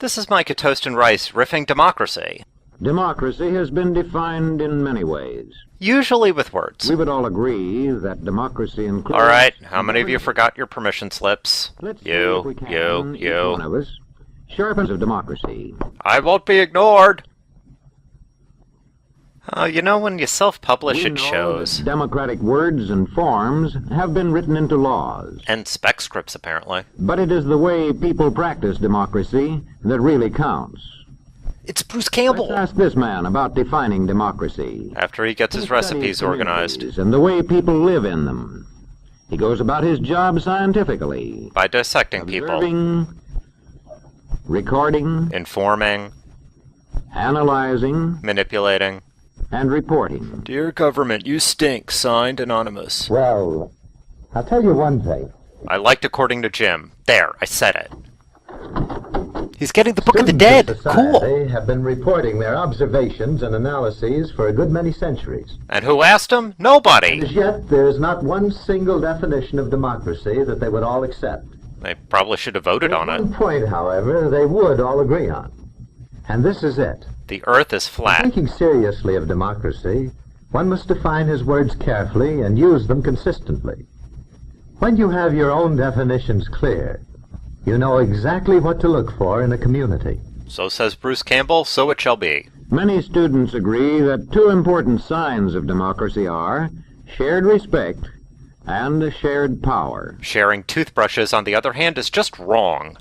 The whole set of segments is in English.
This is Micah Toast and Rice riffing democracy. Democracy has been defined in many ways. Usually with words. We would all agree that democracy includes... Alright, how many of you forgot your permission slips? Let's see if we can, each one of us, sharpens of democracy. I won't be ignored! You know, when you self-publish, it shows. Democratic words and forms have been written into laws. And spec scripts, apparently. But it is the way people practice democracy that really counts. It's Bruce Campbell! Let's ask this man about defining democracy. After he gets his recipes organized. And the way people live in them. He goes about his job scientifically. By dissecting people. Recording. Informing. Analyzing. Manipulating. And reporting. Dear government, you stink. Signed, Anonymous. Well, I'll tell you one thing. I liked according to Jim. There, I said it. He's getting the Book of the Dead. Cool. They have been reporting their observations and analyses for a good many centuries. And who asked them? Nobody. As yet, there is not one single definition of democracy that they would all accept. They probably should have voted on it. One point, however, they would all agree on. And this is it. The earth is flat. Thinking seriously of democracy, one must define his words carefully and use them consistently. When you have your own definitions clear, you know exactly what to look for in a community. So says Bruce Campbell, so it shall be. Many students agree that two important signs of democracy are shared respect and shared power. Sharing toothbrushes, on the other hand, is just wrong.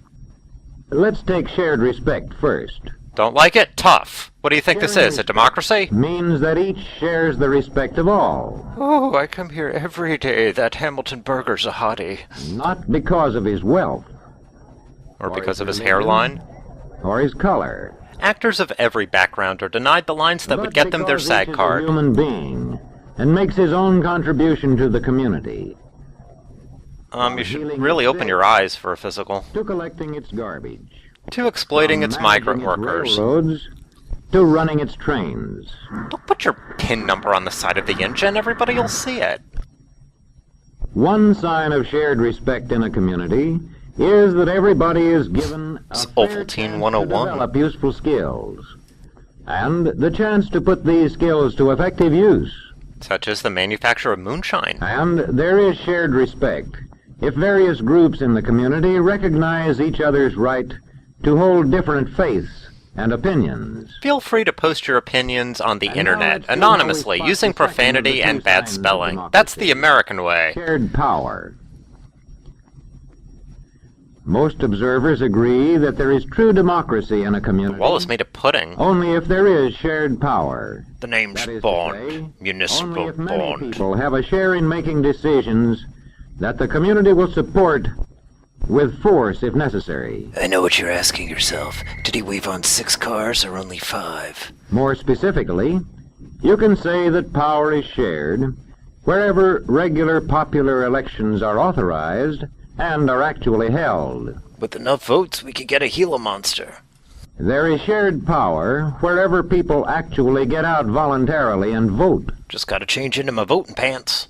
Let's take shared respect first. Don't like it? Tough. What do you think this is, a democracy? Means that each shares the respect of all. Oh, I come here every day. That Hamilton burger's a hottie. Not because of his wealth. Or because of his hairline. Or his color. Actors of every background are denied the lines that would get them their SAG card. He's a human being and makes his own contribution to the community. You should really open your eyes for a physical. To collecting its garbage. To exploiting its migrant workers. Railroads, to running its trains. Don't put your PIN number on the side of the engine. Everybody will see it. One sign of shared respect in a community is that everybody is given a fair chance to develop useful skills, and the chance to put these skills to effective use. Such as the manufacture of moonshine. And there is shared respect if various groups in the community recognize each other's right to hold different faiths and opinions. Feel free to post your opinions on the internet, anonymously, using profanity and bad spelling. That's the American way. Shared power. Most observers agree that there is true democracy in a community. Wallace made a pudding. Only if there is shared power. The name's Bond. Municipal only if many Bond. people have a share in making decisions that the community will support with force if necessary. I know what you're asking yourself. Did he weave on 6 cars or only 5? More specifically, you can say that power is shared wherever regular popular elections are authorized and are actually held. With enough votes, we could get a Gila monster. There is shared power wherever people actually get out voluntarily and vote. Just gotta change into my voting pants.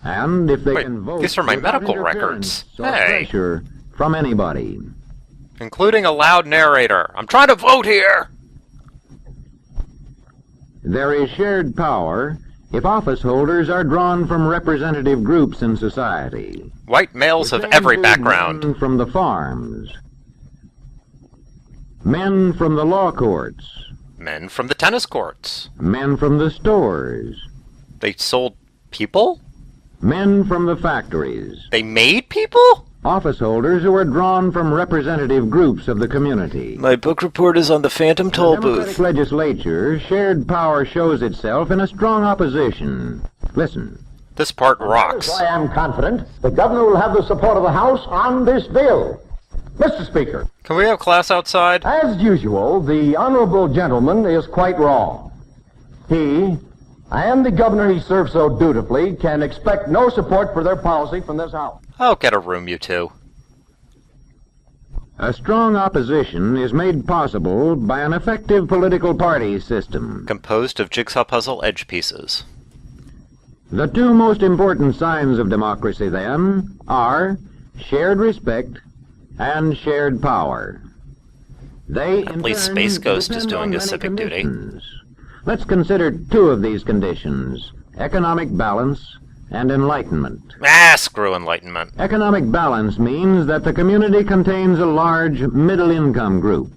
And if they can vote, these are my without medical records. or Hey. pressure from anybody. Including a loud narrator. I'm trying to vote here! There is shared power if office holders are drawn from representative groups in society. White males of They every include background. Men from the farms, men from the law courts, Men from the tennis courts. men from the stores, They sold people? men from the factories, They made people? office holders who are drawn from representative groups of the community. My book report is on the Phantom Toll In the Democratic Booth. legislature, shared power shows itself in a strong opposition. Listen. This part rocks. I am confident the governor will have the support of the House on this bill. Mr. Speaker, Can we have class outside? as usual, the honorable gentleman is quite wrong. He and the governor he serves so dutifully can expect no support for their policy from this House. Oh, get a room, you two. A strong opposition is made possible by an effective political party system. Composed of jigsaw puzzle edge pieces. The two most important signs of democracy, then, are shared respect and shared power. They, At in least turn, Space Ghost is depend doing on his many civic duty. conditions. Let's consider two of these conditions: economic balance and enlightenment. Ah, screw enlightenment. Economic balance means that the community contains a large middle-income group.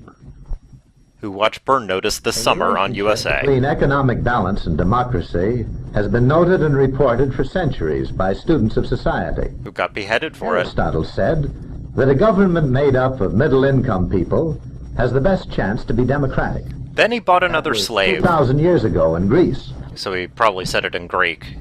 Who watch Burn Notice this summer on USA. Between economic balance and democracy has been noted and reported for centuries by students of society. Who got beheaded for it. Aristotle said that a government made up of middle-income people has the best chance to be democratic. Then he bought another slave. 2,000 years ago in Greece. So he probably said it in Greek.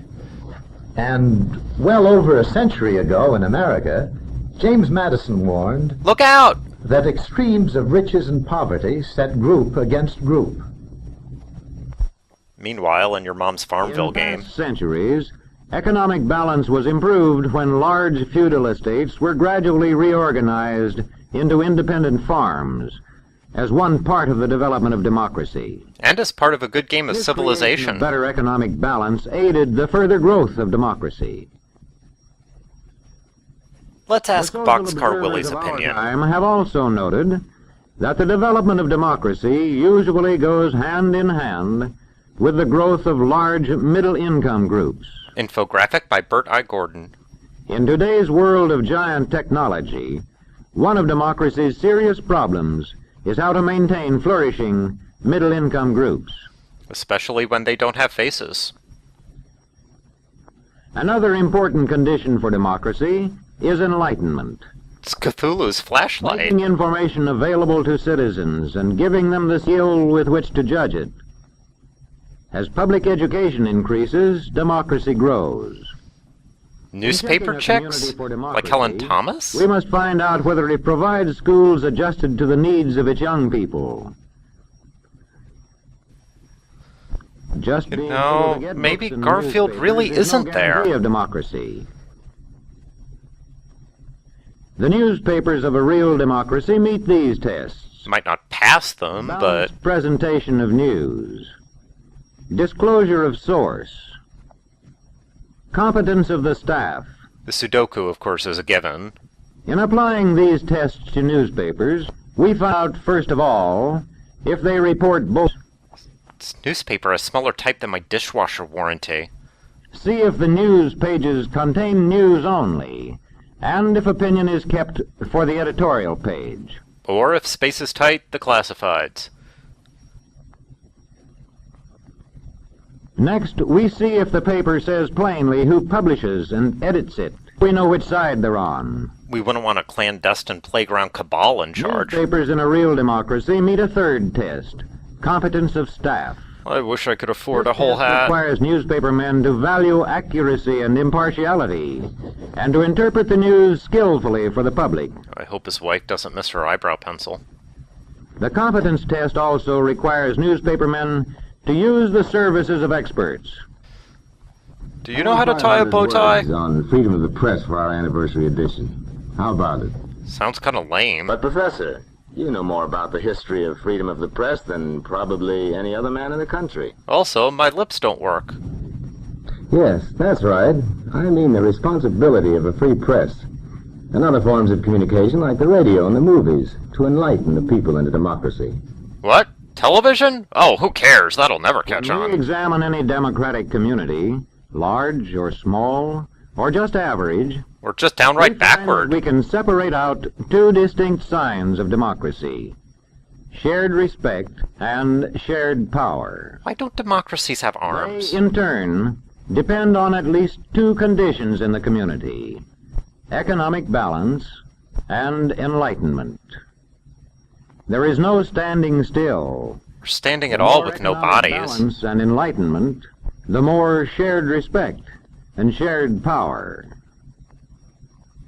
And well over a century ago in America, James Madison warned, Look out! that extremes of riches and poverty set group against group. Meanwhile, in your mom's Farmville In game, past centuries, economic balance was improved when large feudal estates were gradually reorganized into independent farms as one part of the development of democracy. and as part of a good game of This creation civilization. of better economic balance aided the further growth of democracy. Let's ask The social Boxcar Willie's observers of our opinion. time have also noted that the development of democracy usually goes hand in hand with the growth of large middle-income groups. Infographic by Bert I. Gordon. In today's world of giant technology, one of democracy's serious problems is how to maintain flourishing middle-income groups. Especially when they don't have faces. Another important condition for democracy is enlightenment. It's Cthulhu's flashlight. Making information available to citizens and giving them the skill with which to judge it. As public education increases, democracy grows. Newspaper In checking a checks? community for Like Helen democracy, Thomas? We must find out whether it provides schools adjusted to the needs of its young people. Just being able to get maybe books and Garfield newspapers really is isn't no there. guarantee of democracy. The newspapers of a real democracy meet these tests. Might not pass them, but Balanced presentation of news. Disclosure of source. Competence of the staff. the Sudoku, of course, is a given. In applying these tests to newspapers, we find out, first of all, if they report both. This newspaper has smaller type than my dishwasher warranty. See if the news pages contain news only, and if opinion is kept for the editorial page. Or, if space is tight, the classifieds. Next, we see if the paper says plainly who publishes and edits it. We know which side they're on. We wouldn't want a clandestine playground cabal in charge. Newspapers in a real democracy meet a third test: competence of staff. I wish I could afford a This whole test hat. requires newspapermen to value accuracy and impartiality, and to interpret the news skillfully for the public. I hope his wife doesn't miss her eyebrow pencil. The competence test also requires newspapermen to use the services of experts. Do you know how to tie a bow tie? On freedom of the press for our anniversary edition. How about it? Sounds kind of lame. But, Professor, you know more about the history of freedom of the press than probably any other man in the country. Also, my lips don't work. Yes, that's right. I mean the responsibility of a free press and other forms of communication like the radio and the movies to enlighten the people into democracy. What? Television? Oh, who cares? That'll never catch When we on. examine any democratic community, large or small, or just average, Or just downright we find that backward. we can separate out two distinct signs of democracy: shared respect and shared power. Why don't democracies have arms? They, in turn, depend on at least two conditions in the community: economic balance and enlightenment. There is no standing still. We're standing at The all more with no economic bodies. balance and enlightenment, the more shared respect and shared power.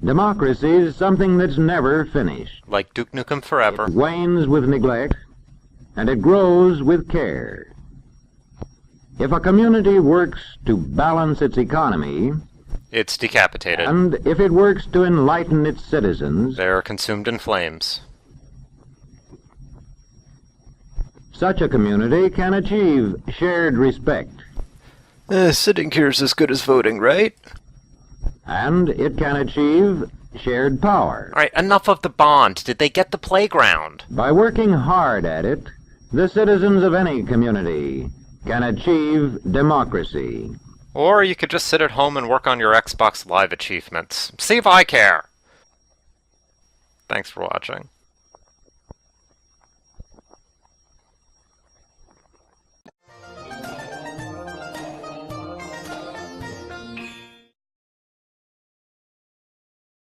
Democracy is something that's never finished. Like Duke Nukem Forever. It wanes with neglect, and it grows with care. If a community works to balance its economy, It's decapitated. and if it works to enlighten its citizens, They're consumed in flames. such a community can achieve shared respect, Sitting here's as good as voting, right? and it can achieve shared power. Alright, enough of the bond. Did they get the playground? By working hard at it, the citizens of any community can achieve democracy. Or you could just sit at home and work on your Xbox Live achievements. See if I care! Thanks for watching.